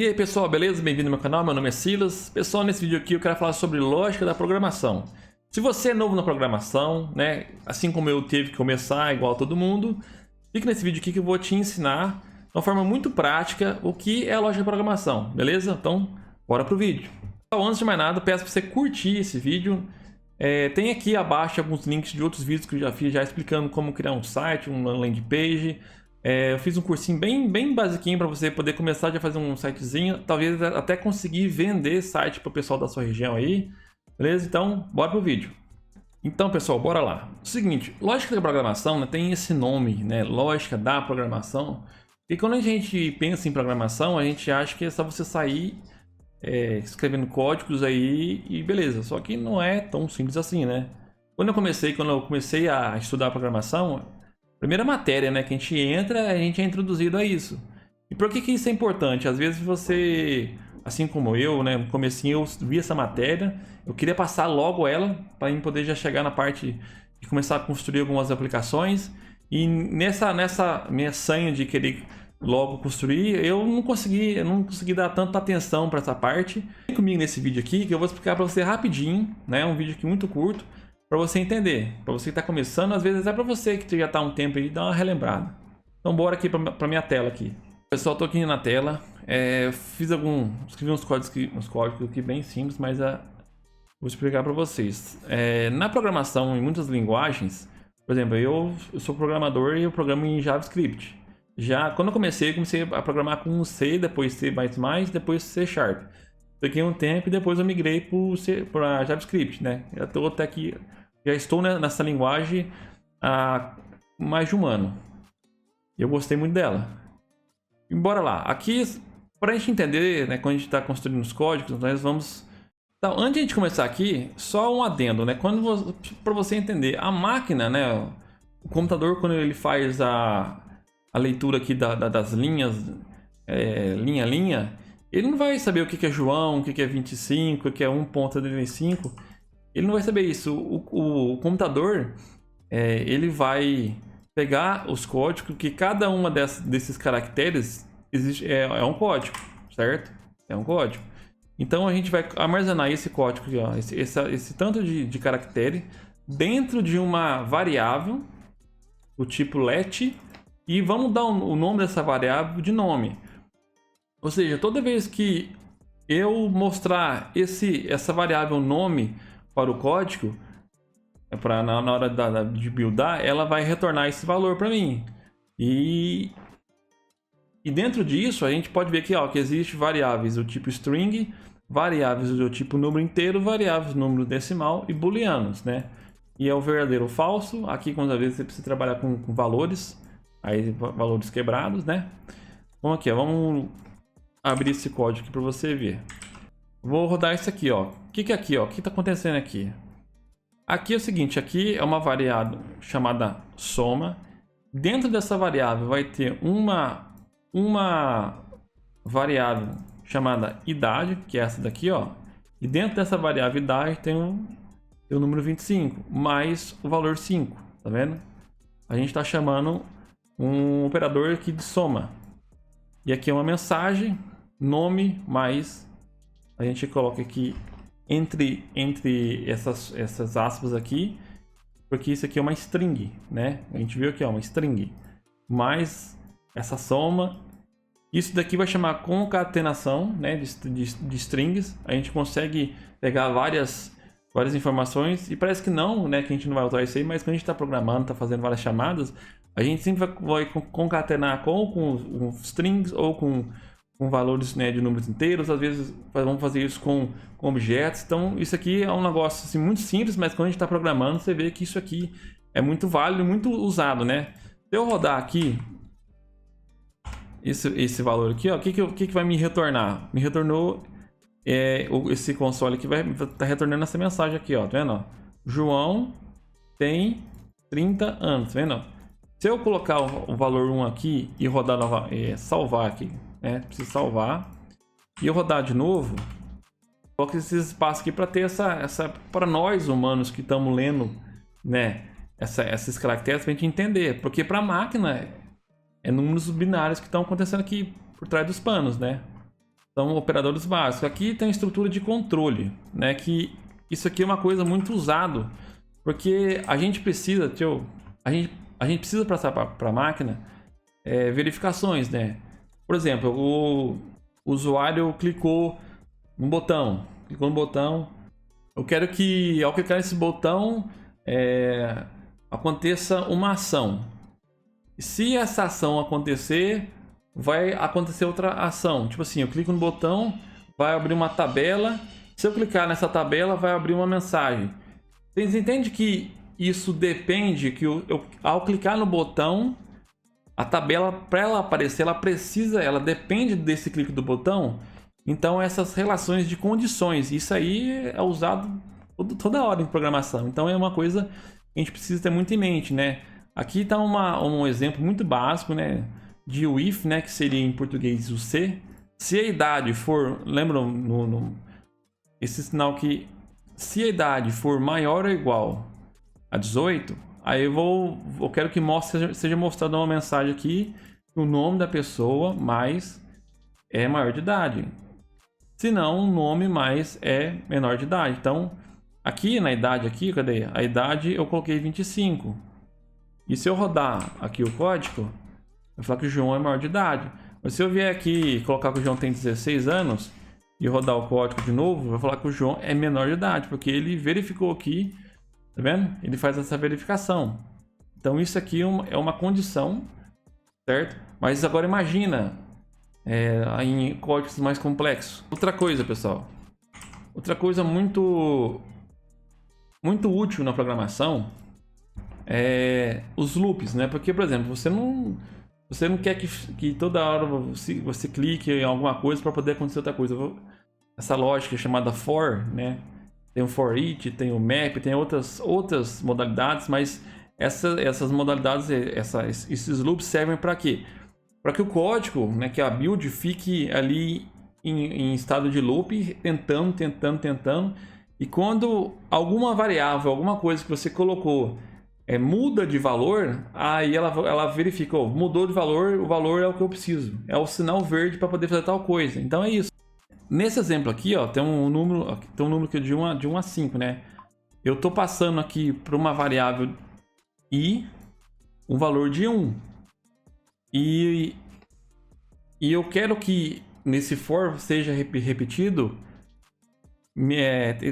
E aí pessoal, beleza? Bem-vindo ao meu canal, meu nome é Silas. Pessoal, nesse vídeo aqui eu quero falar sobre lógica da programação. Se você é novo na programação, né, assim como eu tive que começar igual todo mundo, fica nesse vídeo aqui que eu vou te ensinar de uma forma muito prática o que é a lógica da programação, beleza? Então, bora pro vídeo. Então, antes de mais nada, peço para você curtir esse vídeo. Tem aqui abaixo alguns links de outros vídeos que eu já fiz, já explicando como criar um site, uma landing page. Eu fiz um cursinho bem basiquinho para você poder começar a fazer um sitezinho, talvez até conseguir vender site para o pessoal da sua região aí, beleza? Então, bora pro vídeo. Então, pessoal, bora lá. Seguinte, lógica da programação, né, tem esse nome, né, lógica da programação, e quando a gente pensa em programação, a gente acha que é só você sair escrevendo códigos aí e beleza, só que não é tão simples assim, né? Quando eu comecei a estudar programação, primeira matéria, né, que a gente entra, a gente é introduzido a isso. E por que isso é importante? Às vezes você, assim como eu, né, no comecinho eu vi essa matéria, eu queria passar logo ela para poder já chegar na parte de começar a construir algumas aplicações. E nessa minha sanha de querer logo construir, eu não consegui dar tanta atenção para essa parte. Vem comigo nesse vídeo aqui que eu vou explicar para você rapidinho, né, um vídeo aqui muito curto, para você entender, para você que está começando, às vezes é para você que já está há um tempo aí, dá uma relembrada. Então bora aqui para minha tela aqui. Pessoal, estou aqui na tela, escrevi uns códigos aqui bem simples, mas vou explicar para vocês. Na programação, em muitas linguagens, por exemplo, eu sou programador e eu programo em JavaScript. Já quando eu comecei a programar com C, depois C++, depois C Sharp. Fiquei um tempo e depois eu migrei para JavaScript, né? Já estou nessa linguagem há mais de um ano. Eu gostei muito dela. E bora lá. Aqui, para a gente entender, né, quando a gente está construindo os códigos, nós vamos... Então, antes de a gente começar aqui, só um adendo, né? Para você entender, a máquina, né, o computador, quando ele faz a leitura aqui das linhas, linha a linha, ele não vai saber o que é João, o que é 25, o que é 1.35. Ele não vai saber isso. O computador, ele vai pegar os códigos, que cada uma desses caracteres é um código, certo? É um código. Então a gente vai armazenar esse código aqui, ó, esse tanto de caractere dentro de uma variável, do tipo let, e vamos dar o nome dessa variável de nome. Ou seja, toda vez que eu mostrar essa variável nome para o código, na hora de buildar, ela vai retornar esse valor para mim. E dentro disso, a gente pode ver aqui, ó, que existe variáveis do tipo string, variáveis do tipo número inteiro, variáveis número decimal e booleanos, né? E é o verdadeiro ou falso. Aqui, quando às vezes você precisa trabalhar com valores, aí valores quebrados, né? Vamos aqui, ó, vamos abrir esse código aqui para você ver. Vou rodar isso aqui, ó. O que é aqui, ó? O que está acontecendo aqui? Aqui é o seguinte, aqui é uma variável chamada soma. Dentro dessa variável vai ter uma variável chamada idade, que é essa daqui, ó. E dentro dessa variável idade tem o número 25 mais o valor 5, tá vendo? A gente está chamando um operador aqui de soma. E aqui é uma mensagem, nome mais, a gente coloca aqui entre essas aspas aqui, porque isso aqui é uma string, né? A gente viu aqui, ó, uma string, mais essa soma. Isso daqui vai chamar concatenação, né, de strings. A gente consegue pegar várias informações, e parece que não, né, que a gente não vai usar isso aí, mas quando a gente está programando, está fazendo várias chamadas, a gente sempre vai concatenar com strings ou com valores, né, de números inteiros. Às vezes vamos fazer isso com objetos. Então isso aqui é um negócio assim, muito simples, mas quando a gente está programando, você vê que isso aqui é muito válido, muito usado, né? Se eu rodar aqui esse valor aqui, ó, o que vai me retornar? Me retornou esse console aqui, vai estar retornando essa mensagem aqui, ó, tá vendo? Ó? João tem 30 anos, tá vendo? Se eu colocar o valor 1 aqui e rodar salvar aqui, né? Preciso salvar. E eu rodar de novo, coloco esses espaços aqui para ter para nós humanos que estamos lendo, né? Esses caracteres para a gente entender. Porque para a máquina é números binários que estão acontecendo aqui por trás dos panos, né? São operadores básicos. Aqui tem a estrutura de controle, né? Que isso aqui é uma coisa muito usado, porque a gente precisa, a gente precisa passar para a máquina verificações, né? Por exemplo, o usuário clicou no botão, eu quero que ao clicar nesse botão aconteça uma ação. Se essa ação acontecer, vai acontecer outra ação. Tipo assim, eu clico no botão, vai abrir uma tabela. Se eu clicar nessa tabela, vai abrir uma mensagem. Vocês entendem que isso depende que ao clicar no botão, a tabela, para ela aparecer, ela depende desse clique do botão. Então essas relações de condições, isso aí é usado toda hora em programação. Então é uma coisa que a gente precisa ter muito em mente, né? Aqui está um exemplo muito básico, né, de if, né, que seria em português o se. Se a idade for, lembram esse sinal que se a idade for maior ou igual a 18, aí eu quero que seja mostrada uma mensagem aqui, o nome da pessoa mais é maior de idade. Se não, o nome mais é menor de idade. Então, aqui na idade aqui, cadê? A idade eu coloquei 25. E se eu rodar aqui o código, vai falar que o João é maior de idade. Mas se eu vier aqui e colocar que o João tem 16 anos e rodar o código de novo, vai falar que o João é menor de idade, porque ele verificou aqui, tá vendo? Ele faz essa verificação. Então isso aqui é uma condição, certo? Mas agora imagina em códigos mais complexos. Outra coisa, pessoal. Outra coisa muito útil na programação os loops, né? Porque, por exemplo, você não quer que toda hora você clique em alguma coisa para poder acontecer outra coisa. Essa lógica chamada for, né? Tem o for each, tem o map, tem outras modalidades, mas essas modalidades, esses loops servem para quê? Para que o código, né, que a build fique ali em estado de loop, tentando, e quando alguma variável, alguma coisa que você colocou muda de valor, aí ela verifica, mudou de valor, o valor é o que eu preciso, é o sinal verde para poder fazer tal coisa. Então é isso. Nesse exemplo aqui, ó, tem um número aqui de 1 a 5, né? Eu estou passando aqui para uma variável i um valor de 1. E eu quero que nesse for seja repetido,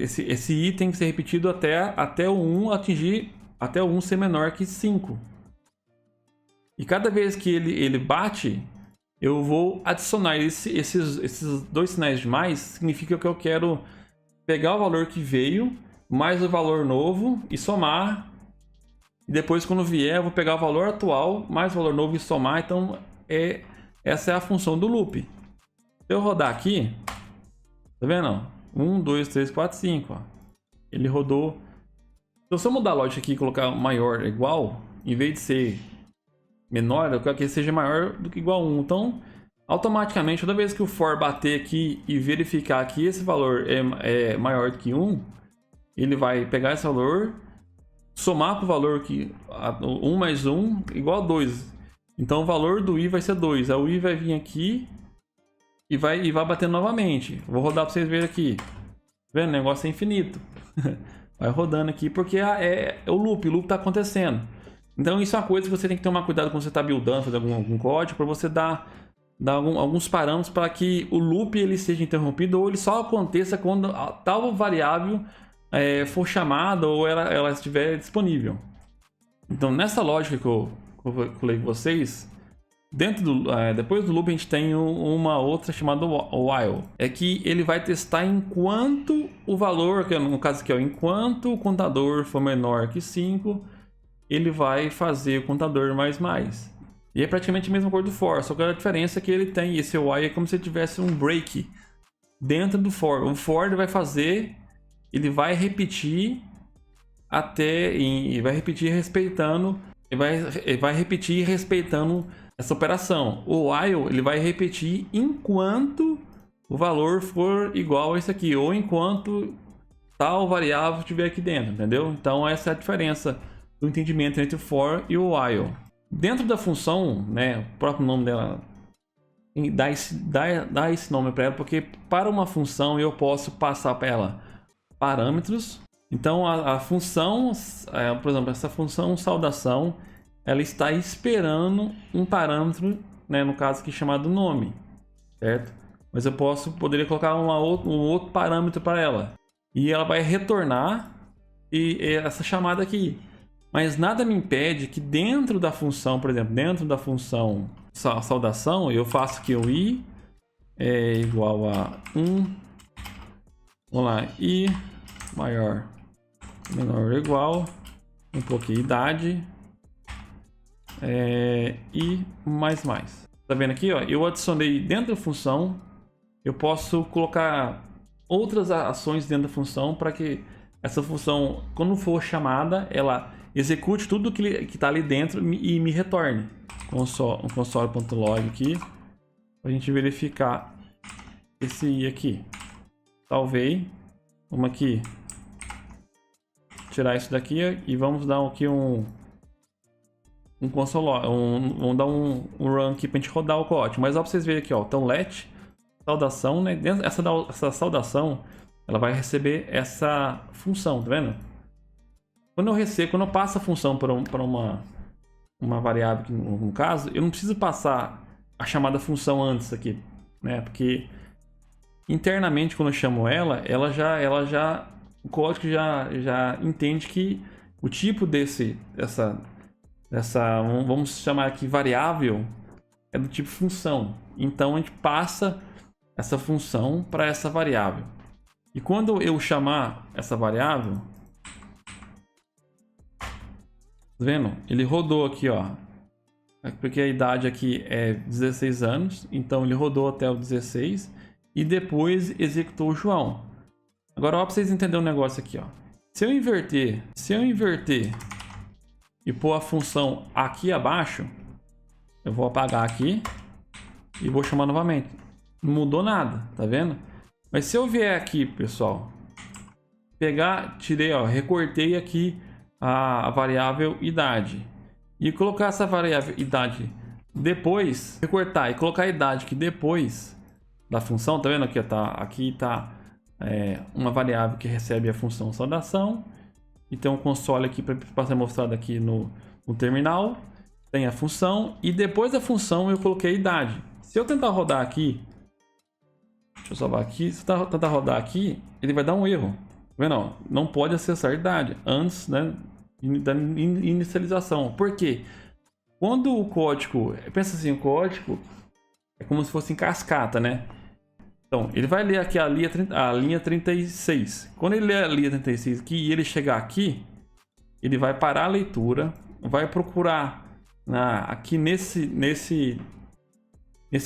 esse i tem que ser repetido até o 1 até o 1 ser menor que 5. E cada vez que ele bate, eu vou adicionar esses dois sinais de mais, significa que eu quero pegar o valor que veio, mais o valor novo e somar. E depois, quando vier, eu vou pegar o valor atual, mais o valor novo e somar. Então, essa é a função do loop. Se eu rodar aqui, tá vendo? 1, 2, 3, 4, 5. Ó. Ele rodou. Então, se eu mudar a lógica aqui e colocar maior igual, em vez de ser menor, eu quero que ele seja maior do que igual a 1. Então, automaticamente, toda vez que o for bater aqui e verificar que esse valor é maior do que 1, ele vai pegar esse valor, somar com o valor que 1 mais 1 igual a 2. Então, o valor do i vai ser 2. Aí o i vai vir aqui e vai batendo novamente. Vou rodar para vocês verem aqui. Tá vendo? O negócio é infinito. Vai rodando aqui porque o loop está acontecendo. Então isso é uma coisa que você tem que tomar cuidado quando você está buildando, fazer algum código, para você dar alguns parâmetros para que o loop ele seja interrompido ou ele só aconteça quando a tal variável for chamada ou ela estiver disponível. Então nessa lógica que eu falei com vocês, depois do loop a gente tem uma outra chamada while. É que ele vai testar enquanto o valor, que no caso aqui, enquanto o contador for menor que 5, ele vai fazer o contador mais. E é praticamente a mesma coisa do for, só que a diferença é que ele tem esse while é como se tivesse um break dentro do for. O for ele vai fazer, ele vai repetir respeitando essa operação. O while ele vai repetir enquanto o valor for igual a esse aqui, ou enquanto tal variável estiver aqui dentro, entendeu? Então essa é a diferença do entendimento entre o for e o while. Dentro da função, né, o próprio nome dela dar esse nome para ela, porque para uma função eu posso passar para ela parâmetros. Então a função, por exemplo, essa função saudação, ela está esperando um parâmetro, né, no caso aqui chamado nome, certo? Mas eu poderia colocar um outro parâmetro para ela e ela vai retornar essa chamada aqui. Mas nada me impede que dentro da função, por exemplo, dentro da função saudação, eu faço que o i é igual a 1, vamos lá, i maior, menor ou igual, um pouquinho idade, e mais. Tá vendo aqui, ó? Eu adicionei dentro da função, eu posso colocar outras ações dentro da função para que essa função, quando for chamada, ela execute tudo que está ali dentro e me retorne. Um console.log aqui, para a gente verificar esse i aqui. Salvei. Vamos aqui tirar isso daqui e vamos dar aqui um console, vamos dar um run aqui para a gente rodar o código. Mas ó, para vocês verem aqui, ó, então let saudação, né? Essa saudação, ela vai receber essa função, tá vendo? Quando eu passo a função para uma variável, no caso, eu não preciso passar a chamada função antes aqui, né? Porque internamente, quando eu chamo ela já o código já entende que o tipo dessa vamos chamar aqui variável, é do tipo função. Então a gente passa essa função para essa variável. E quando eu chamar essa variável, tá vendo? Ele rodou aqui, ó. Porque a idade aqui é 16 anos, então ele rodou até o 16 e depois executou o João. Agora, ó, para vocês entenderem um negócio aqui, ó. Se eu inverter e pôr a função aqui abaixo, eu vou apagar aqui e vou chamar novamente. Não mudou nada, tá vendo? Mas se eu vier aqui, pessoal, tirei, ó, recortei aqui a variável idade e colocar essa variável idade depois, recortar e colocar a idade aqui depois da função, tá vendo? Aqui tá uma variável que recebe a função saudação e tem um console aqui para ser mostrado aqui no terminal, tem a função e depois da função eu coloquei a idade. Se eu tentar rodar aqui, deixa eu salvar aqui, se eu tentar rodar aqui, ele vai dar um erro, tá vendo? Não pode acessar a idade antes, né, da inicialização. Por quê? Quando o código, pensa assim, o código é como se fosse em cascata, né? Então, ele vai ler aqui a linha 36. Quando ele ler a linha 36 aqui e ele chegar aqui, ele vai parar a leitura, vai procurar aqui nesse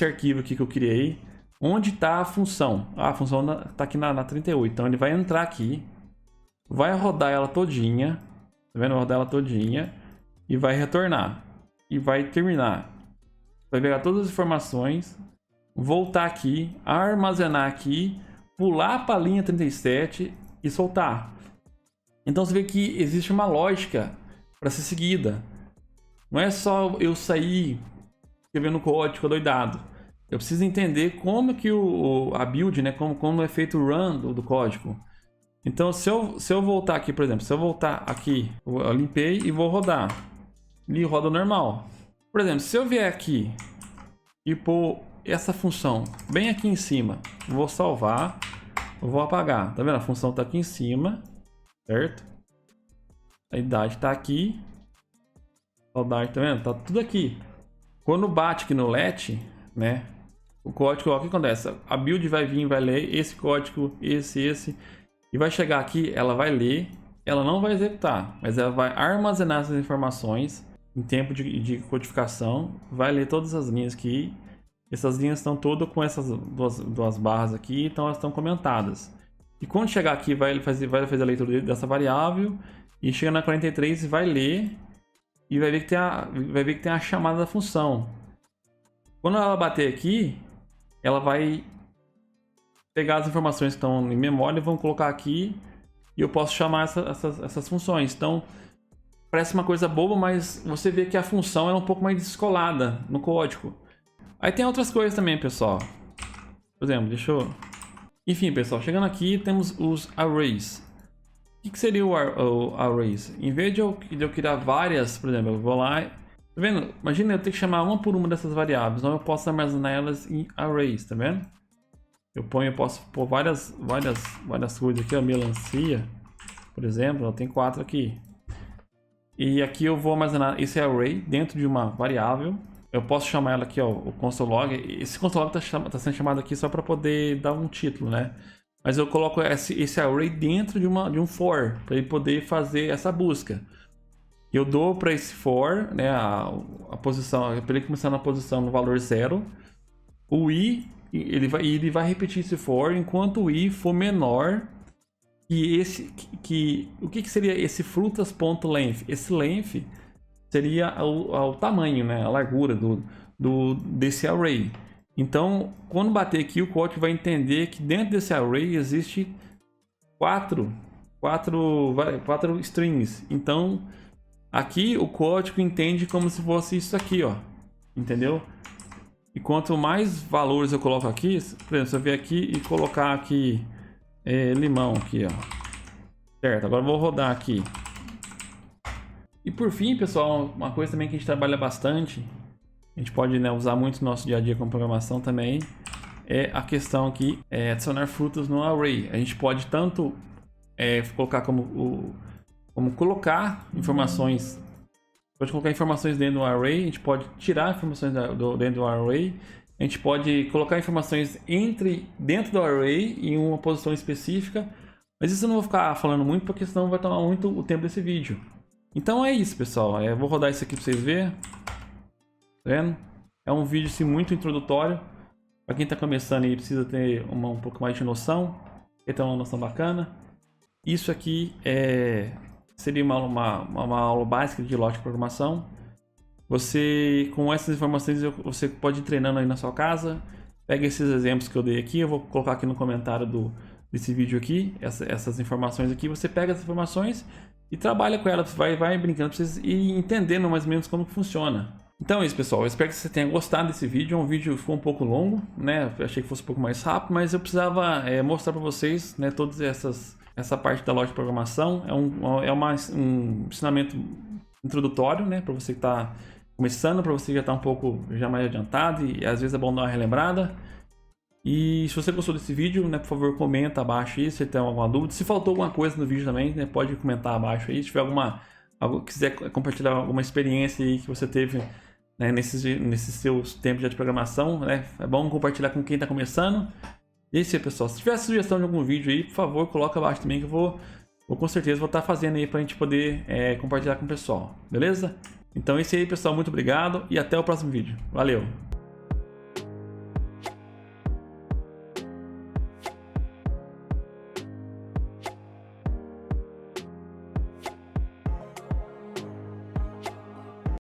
arquivo aqui que eu criei, onde está a função. A função está aqui na 38. Então, ele vai entrar aqui, vai rodar ela todinha, tá vendo? Rodar ela todinha e vai retornar. E vai terminar. Vai pegar todas as informações, voltar aqui, armazenar aqui, pular para a linha 37 e soltar. Então você vê que existe uma lógica para ser seguida. Não é só eu sair escrevendo código adoidado. Eu preciso entender como que a build, né, como é feito o run do código. Então se eu voltar aqui, por exemplo, se eu voltar aqui, eu limpei e vou rodar. Ele roda normal. Por exemplo, se eu vier aqui e pôr essa função bem aqui em cima, vou salvar, eu vou apagar. Tá vendo? A função está aqui em cima, certo? A idade está aqui. Saudade, tá vendo? Tá tudo aqui. Quando bate aqui no let, né? O código, ó, o que acontece? A build vai vir, vai ler esse código, esse, e vai chegar aqui, ela vai ler, ela não vai executar, mas ela vai armazenar essas informações em tempo de codificação, vai ler todas as linhas aqui. Essas linhas estão todas com essas duas barras aqui, então elas estão comentadas. E quando chegar aqui, vai fazer a leitura dessa variável, e chega na 43 e vai ler, e vai ver que tem a chamada da função. Quando ela bater aqui, ela vai pegar as informações que estão em memória e vão colocar aqui, e eu posso chamar essas funções. Então, parece uma coisa boba, mas você vê que a função é um pouco mais descolada no código. Aí tem outras coisas também, pessoal. Por exemplo, deixa eu... Enfim, pessoal, chegando aqui temos os arrays. O que seria o arrays? Em vez de eu criar várias, por exemplo, eu vou lá... Tá vendo? Imagina eu ter que chamar uma por uma dessas variáveis. Então eu posso armazenar elas em arrays, tá vendo? Eu posso pôr várias coisas aqui, ó, melancia, por exemplo, ó, tem 4 aqui. E aqui eu vou armazenar esse array dentro de uma variável. Eu posso chamar ela aqui, ó, o console log. Esse console log tá sendo chamado aqui só para poder dar um título, né? Mas eu coloco esse array dentro de um for, para ele poder fazer essa busca. Eu dou para esse for, né, a posição, para ele começar na posição no valor 0. O i, ele vai repetir esse for enquanto o i for menor que o que seria esse frutas.length? Esse length seria o tamanho, né, a largura desse array. Então, quando bater aqui, o código vai entender que dentro desse array existe quatro strings. Então, aqui o código entende como se fosse isso aqui, ó, entendeu? E quanto mais valores eu coloco aqui, por exemplo, se eu vier aqui e colocar aqui limão aqui, ó, certo? Agora eu vou rodar aqui. E por fim, pessoal, uma coisa também que a gente trabalha bastante, a gente pode, né, usar muito no nosso dia a dia com programação também, é a questão aqui, adicionar frutas no array. A gente pode tanto colocar como colocar informações, pode colocar informações dentro do array, a gente pode tirar informações dentro do array, a gente pode colocar informações dentro do array em uma posição específica, mas isso eu não vou ficar falando muito porque senão vai tomar muito o tempo desse vídeo. Então é isso, pessoal. Eu vou rodar isso aqui para vocês verem. Tá vendo? É um vídeo assim, muito introdutório. Para quem está começando aí precisa ter um pouco mais de noção. Ter uma noção bacana. Isso aqui seria uma aula básica de lógica de programação. Você, com essas informações, você pode ir treinando aí na sua casa. Pega esses exemplos que eu dei aqui. Eu vou colocar aqui no comentário desse vídeo aqui. Essas informações aqui. Você pega as informações e trabalha com elas, vai brincando para vocês e entendendo mais ou menos como funciona. Então é isso, pessoal. Eu espero que você tenha gostado desse vídeo. É um vídeo que ficou um pouco longo, né? Eu achei que fosse um pouco mais rápido, mas eu precisava mostrar para vocês, né, todas essa parte da lógica de programação. É um ensinamento introdutório, né, para você que está começando, para você que já está um pouco mais adiantado e às vezes é bom dar uma relembrada. E se você gostou desse vídeo, né, por favor, comenta abaixo aí se tem alguma dúvida. Se faltou alguma coisa no vídeo também, né, pode comentar abaixo aí. Se tiver quiser compartilhar alguma experiência aí que você teve, né, nesses seus tempos de programação, né, é bom compartilhar com quem está começando. E é isso aí, pessoal. Se tiver sugestão de algum vídeo aí, por favor, coloca abaixo também que eu vou com certeza estar fazendo aí para a gente poder compartilhar com o pessoal. Beleza? Então é isso aí, pessoal. Muito obrigado e até o próximo vídeo. Valeu!